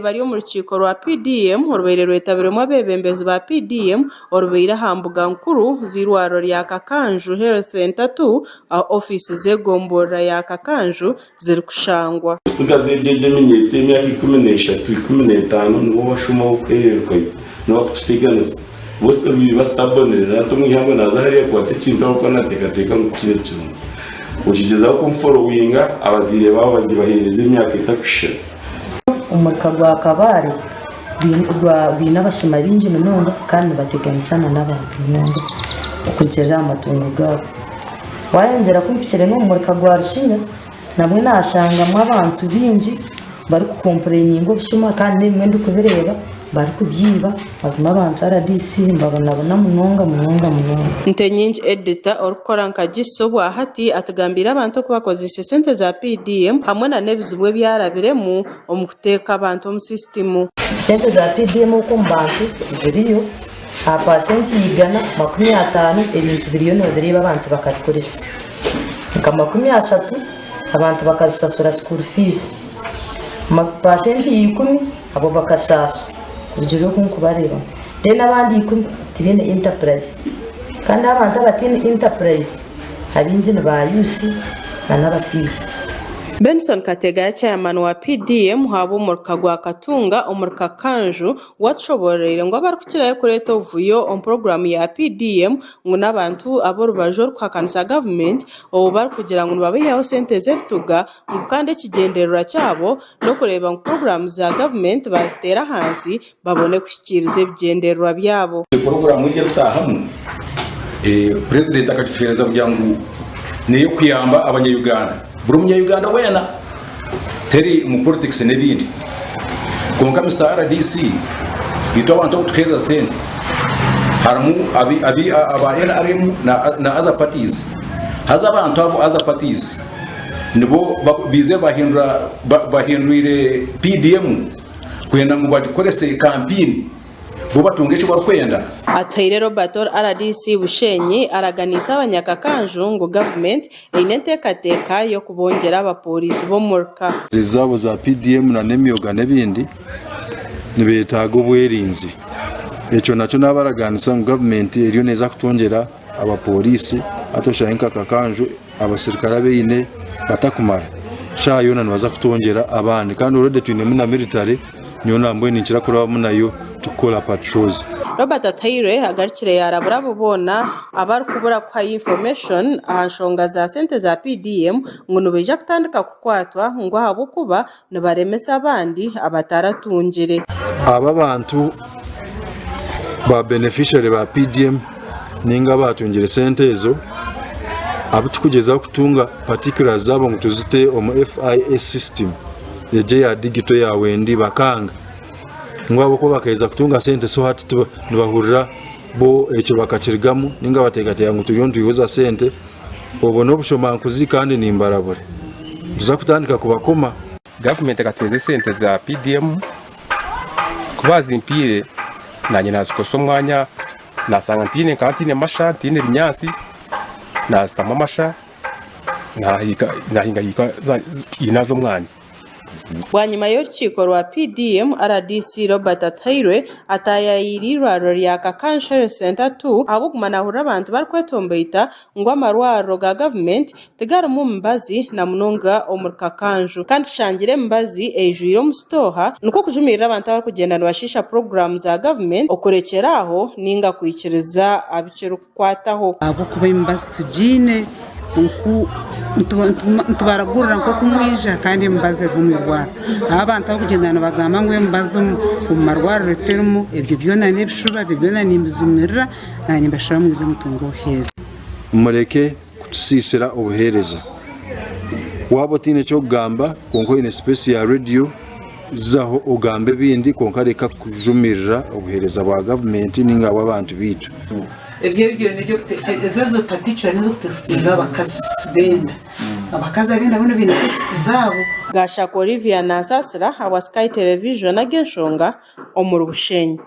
bari mu rukiko rwa PDM orubaire rwetabiremu abebembezi ba PDM orubaire aha mbuga nkuru z'irwariro rya Kakanju Health Center 2 aho ofisi z'egombora ya Kakanju ziri kushangwa usigaze ibyemenyete imyaka 13 15 nibo bashuma ukwererwa no kututeganisa bose bibastabonera tumwihamwe naza hariya kwatekinta uko natekateka mu kintu cyumwe ukigeza ko followinga abazire babo bagibahereza imyaka itakusha umurika gwa kabare bina bashima binji munonga kandi bateganisana n'abantu munonga ukugera amatungo gabo wayongera kumpikire no umurika gwa rushinya namwe nashanga mu abantu binji bari kukomplaininga bushuma kandi nimwe ndukubireba bari kubyiba azima abantu RDC mbabona munonga Ntenyinji editor orukora nkagisobwa hati atagambira abantu kubakozesa sente za PDM hamwe na nebizubwe byarabiremu omukuteka abantu mu system sente za PDM uko mbantu ziriyo a percent yigana 50 ebintu biliyoni bireba abantu bakakoresa kama 30 abantu bakazisasura school fees percent 10 abo bakasasa urugero kunko bareba dena abandi 10 tibene enterprise kandi abantu abatine enterprise abinjine ba yusi n'abasije Benson Katega chairman wa PDM habo umurika gwa Katunga umurika Kanju wacoborere ngo abarukira kureta uvuyo on program ya PDM ngo nabantu abo rubajor kwa kanisa government obo bar kugira ngo babeho sente zebituga ngo kandi kigenderera cyabo no kureba ngo program za government bazitera hansi babone kushikiriza ibigenderera byabo program ije gutahamwe president akacitwereza byangu niyo kuyamba abanya-Uganda buri munya-Uganda wena teri mu politics n'ibindi konka Mr. RDC ito abantu utweza sente harmu abi aba NRM na other parties haza abantu abo other parties nibo bize bahindurire PDM kwenda ngo bakorese campaign bo batungeshe bakwenda Atayire Robert RDC Bushenyi araganisa abanyakakanju ngo government inetekateka yo kubongera abapolisi bo murka zizabo za PDM na nemyoga nebindi nibetaga ubwerinzi eco naco nabaraganisa ngo government iriyo neza kutongera abapolisi atoshayenka Kakanju abasirikare beine batakumara shayo nabaza kutongera abandi kandi urode twine na military niyo nambwe nikira kuri munayo tukora patrols Robert Atayire agarikire yarabura bubona abar kubura kwa information ahashonga za sente za PDM ngo nubeje kutandika kukwatwa ngo habukuba nabaremesa abandi abataratungire aba bantu ba beneficiary ba PDM ninga batungire sente ezo abutukugeza kutunga particulars zabo ngo tuzite omu FIS system yeje ya digital ya wendi bakanga ngwabo ko bakaiza kutunga sente so hati nibahurira bo echo bakakirigamu ninga bategatya ngo tuyondu yuza sente obona obushomankuzi kandi nimbarabure tuza kutandika kubakoma government gateze sente za PDM kubaza impire nanye nazikoso mwanya nasanga ntine kantine masha ntine binyasi nasitama amasha nahinga inazo mwanya Wanyuma y'urukiko rwa PDM RDC Robert Atayire atayayirirwaro rya Kakanju Health Center 2 abo kumanahura abantu barikwetombeita ngo amarwaro ga government tegara mu mbazi na munonga omurika Kakanju kandi shangire mbazi ejuro mustoha nuko kujumirira abantu bari kugendana bashisha program za government okorekeraho ninga kwikiriza abiciro kwataho abo kuba imbazi tujine nku ntubaragurira nko kumwija kandi mbaze kumwirwara abantu bakugendana bagamba ngwe mbazo mu marwara retermo ebyo byona nebishura byona nimbizumirira nanye mbashira mu izo mutungo heza mureke kutusisira ubuhereza wabo tine cyo gamba konko ine special radio zaho ugambe bindi konka reka kujumirira ubuhereza bwa government ninga abantu bitu ebyo nibyo ezo paticho nizo testinga abakazibenda abakazabenda bino bino zabo Gashako Olivia Nasasira wa Sky Television agenshonga omuru Bushenyi